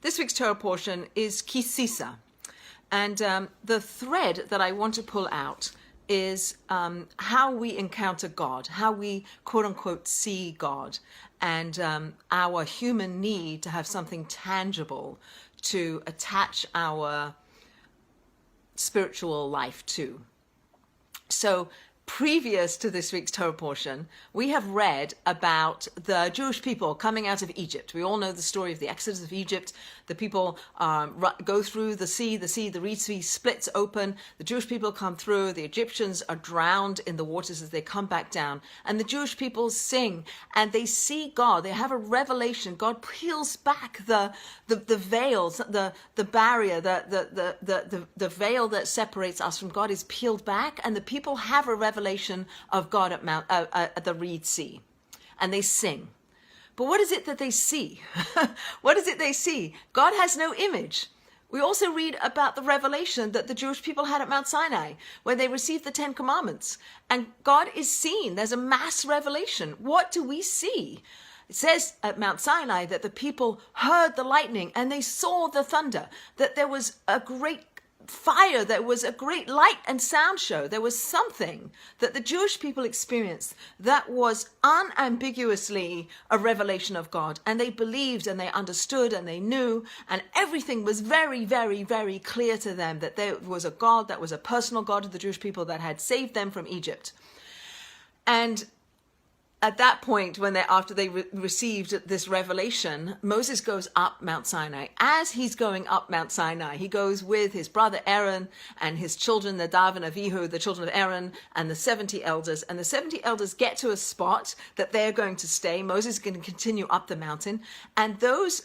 This week's Torah portion is Tissa. And the thread that I want to pull out is how we encounter God, how we quote unquote see God, and our human need to have something tangible to attach our spiritual life to. So previous to this week's Torah portion, we have read about the Jewish people coming out of Egypt. We all know the story of the Exodus of Egypt. The people go through the Reed Sea splits open. The Jewish people come through. The Egyptians are drowned in the waters as they come back down. And the Jewish people sing and they see God. They have a revelation. God peels back the veils, the barrier, the veil that separates us from God is peeled back, and the people have a revelation of God at the Reed Sea, and they sing. But what is it that they see? What is it they see? God has no image. We also read about the revelation that the Jewish people had at Mount Sinai when they received the 10 Commandments, and God is seen. There's a mass revelation. What do we see? It says at Mount Sinai that the people heard the lightning and they saw the thunder, that there was a great fire, there was a great light and sound show. There was something that the Jewish people experienced that was unambiguously a revelation of God, and they believed and they understood and they knew, and everything was very, very, very clear to them that there was a God that was a personal God of the Jewish people that had saved them from Egypt. And at that point, after they received this revelation, Moses goes up Mount Sinai. As he's going up Mount Sinai, he goes with his brother Aaron and his children, Nadav and Avihu, the children of Aaron, and the 70 elders. And the 70 elders get to a spot that they're going to stay. Moses is going to continue up the mountain. And those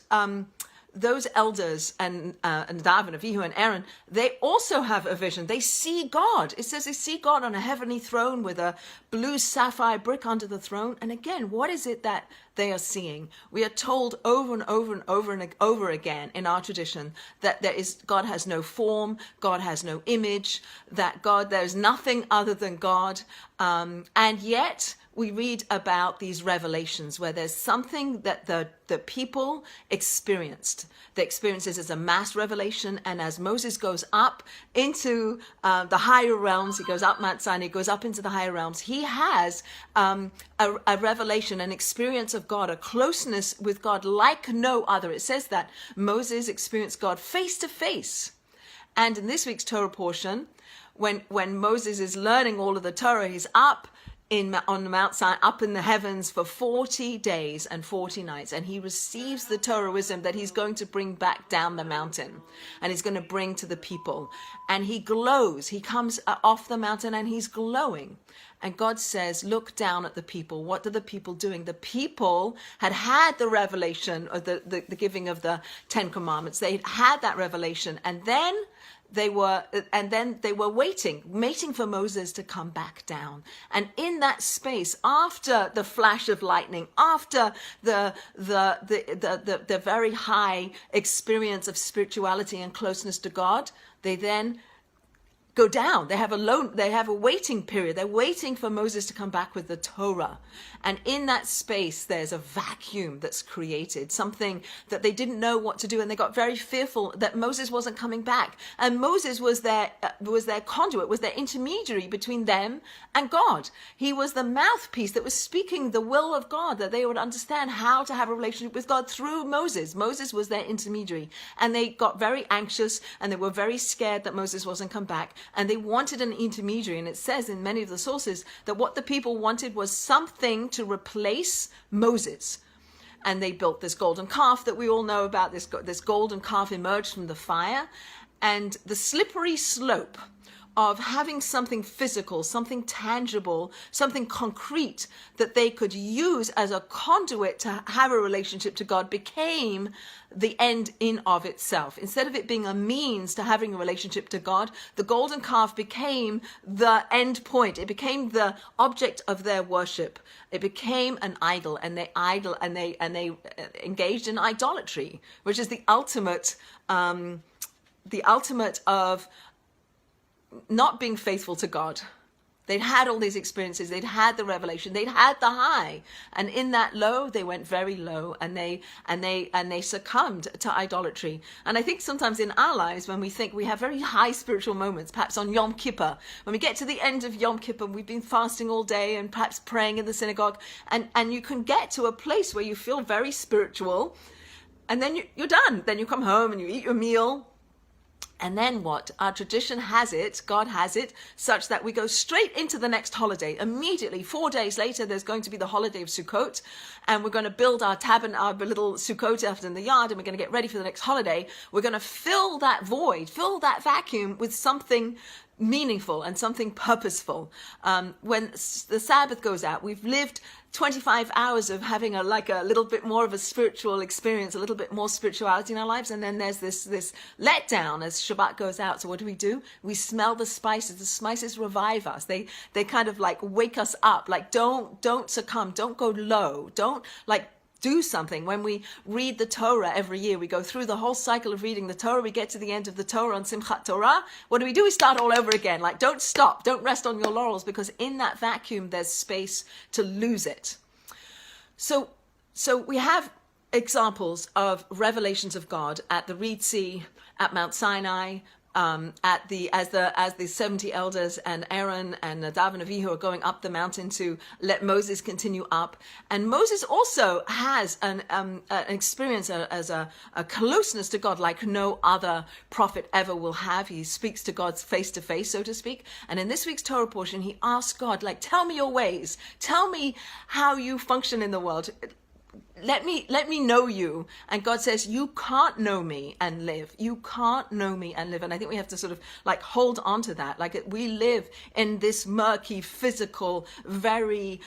elders and Nadav and Avihu and Aaron, they also have a vision. They see God. It says they see God on a heavenly throne with a blue sapphire brick under the throne. And again, what is it that they are seeing? We are told over and over and over and over again in our tradition that God has no form, God has no image, that there's nothing other than God. And yet we read about these revelations where there's something that the people experienced. They experienced this as a mass revelation, and as Moses goes up into the higher realms, he goes up Mount Sinai, he goes up into the higher realms, he has a revelation, an experience of God, a closeness with God like no other. It says that Moses experienced God face to face. And in this week's Torah portion, when Moses is learning all of the Torah, he's up on Mount Sinai, up in the heavens for 40 days and 40 nights, and he receives the Torah wisdom that he's going to bring back down the mountain, and he's going to bring to the people. And he glows. He comes off the mountain and he's glowing. And God says, look down at the people. What are the people doing? The people had the revelation of the giving of the 10 Commandments. They had that revelation, and then they were waiting for Moses to come back down. And in that space, after the flash of lightning, after the very high experience of spirituality and closeness to God, they then go down. They have a waiting period. They're waiting for Moses to come back with the Torah. And in that space, there's a vacuum that's created, something that they didn't know what to do. And they got very fearful that Moses wasn't coming back. And Moses was their conduit, was their intermediary between them and God. He was the mouthpiece that was speaking the will of God, that they would understand how to have a relationship with God through Moses. Moses was their intermediary. And they got very anxious and they were very scared that Moses wasn't come back. And they wanted an intermediary. And it says in many of the sources that what the people wanted was something to replace Moses. And they built this golden calf that we all know about. This golden calf emerged from the fire. And the slippery slope of having something physical, something tangible, something concrete that they could use as a conduit to have a relationship to God became the end in of itself. Instead of it being a means to having a relationship to God, the golden calf became the end point. It became the object of their worship. It became an idol, and they engaged in idolatry, which is the ultimate of not being faithful to God. They'd had all these experiences. They'd had the revelation. They'd had the high, and in that low, they went very low, and they succumbed to idolatry. And I think sometimes in our lives, when we think we have very high spiritual moments, perhaps on Yom Kippur, when we get to the end of Yom Kippur, we've been fasting all day and perhaps praying in the synagogue, and you can get to a place where you feel very spiritual, and then you're done. Then you come home and you eat your meal. And then what? Our tradition has it, God has it, such that we go straight into the next holiday. Immediately, 4 days later, there's going to be the holiday of Sukkot, and we're going to build our our little Sukkot out in the yard, and we're going to get ready for the next holiday. We're going to fill that void, fill that vacuum with something meaningful and something purposeful. When the Sabbath goes out, we've lived 25 hours of having a little bit more of a spiritual experience, a little bit more spirituality in our lives, and then there's this letdown as Shabbat goes out. So what do? We smell the spices. The spices revive us. They kind of like wake us up. Like don't succumb. Don't go low. Don't do something. When we read the Torah every year, we go through the whole cycle of reading the Torah. We get to the end of the Torah on Simchat Torah. What do? We start all over again. Like, don't stop. Don't rest on your laurels, because in that vacuum, there's space to lose it. So we have examples of revelations of God at the Reed Sea, at Mount Sinai, as the 70 elders and Aaron and Nadav and Avihu are going up the mountain to let Moses continue up. And Moses also has an experience as a closeness to God like no other prophet ever will have. He speaks to God face to face, so to speak. And in this week's Torah portion, he asks God, tell me your ways. Tell me how you function in the world. Let me know you. And God says, you can't know me and live. You can't know me and live. And I think we have to sort of hold on to that. We live in this murky, physical, very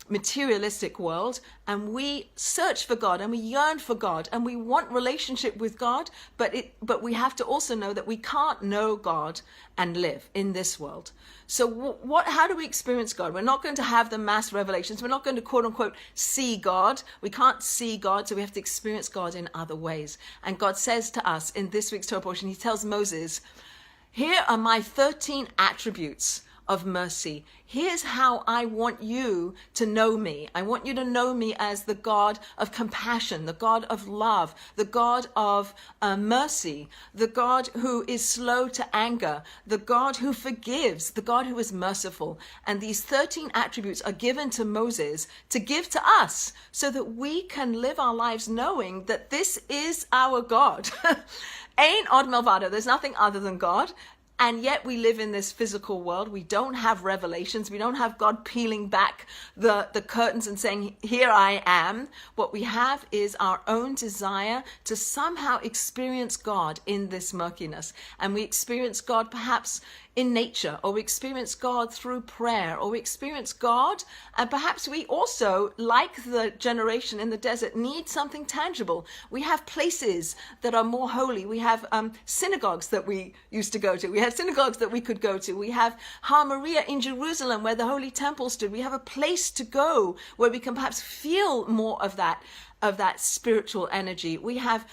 materialistic world, and we search for God and we yearn for God and we want relationship with God, but we have to also know that we can't know God and live in this world. So how do we experience God? We're not going to have the mass revelations. We're not going to quote unquote see God. We can't see God, so we have to experience God in other ways. And God says to us in this week's Torah portion, he tells Moses, here are my 13 attributes of mercy. Here's how I want you to know me. I want you to know me as the God of compassion, the God of love, the God of mercy, the God who is slow to anger, the God who forgives, the God who is merciful. And these 13 attributes are given to Moses to give to us so that we can live our lives knowing that this is our God. Ain't od milvado. There's nothing other than God. And yet we live in this physical world. We don't have revelations. We don't have God peeling back the curtains and saying, here I am. What we have is our own desire to somehow experience God in this murkiness. And we experience God perhaps in nature, or we experience God through prayer, or we experience God, and perhaps we also, like the generation in the desert, need something tangible. We have places that are more holy. We have synagogues that we used to go to. We have synagogues that we could go to. We have Har Moriah in Jerusalem where the Holy Temple stood. We have a place to go where we can perhaps feel more of that spiritual energy. We have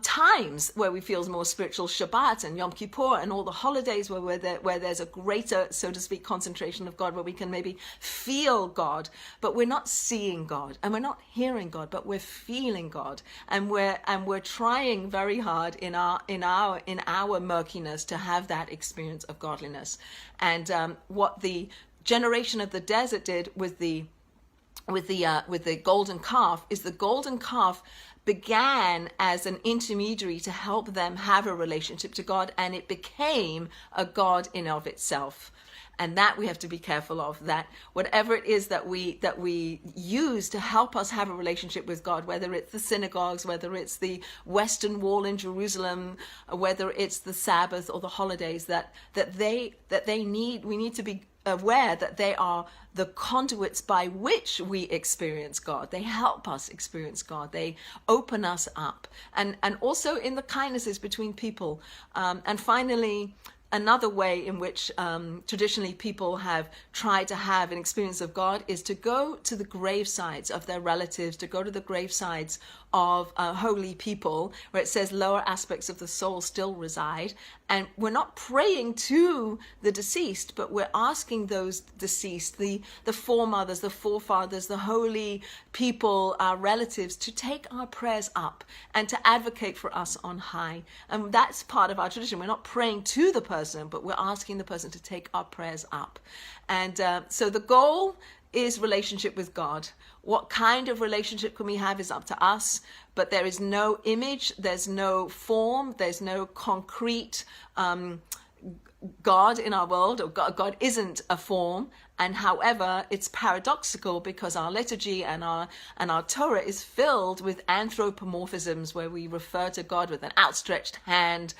times where we feel more spiritual, Shabbat and Yom Kippur and all the holidays where there's a greater, so to speak, concentration of God, where we can maybe feel God, but we're not seeing God and we're not hearing God, but we're feeling God, and we're trying very hard in our murkiness to have that experience of godliness. And what the generation of the desert did with the golden calf is the golden calf began as an intermediary to help them have a relationship to God, and it became a God in of itself. And that we have to be careful of, that whatever it is that we use to help us have a relationship with God, whether it's the synagogues, whether it's the Western Wall in Jerusalem, whether it's the Sabbath or the holidays, we need to be aware that they are the conduits by which we experience God. They help us experience God. They open us up. And also in the kindnesses between people. And finally, another way in which traditionally people have tried to have an experience of God is to go to the gravesides of their relatives, to go to the gravesides of holy people, where it says lower aspects of the soul still reside. And we're not praying to the deceased, but we're asking those deceased, the foremothers, the forefathers, the holy people, our relatives, to take our prayers up and to advocate for us on high. And that's part of our tradition. We're not praying to the person, but we're asking the person to take our prayers up. And so the goal is relationship with God. What kind of relationship can we have is up to us, but there is no image, there's no form, there's no concrete God in our world, or God isn't a form. And however, it's paradoxical because our liturgy and our Torah is filled with anthropomorphisms, where we refer to God with an outstretched hand,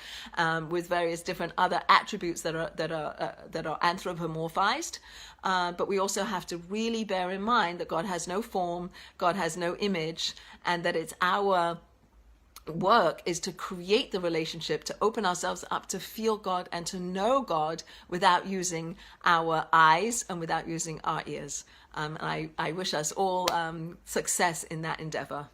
with various different other attributes that are anthropomorphized. But we also have to really bear in mind that God has no form, God has no image, and that it's our work is to create the relationship, to open ourselves up to feel God and to know God without using our eyes and without using our ears. I wish us all success in that endeavor.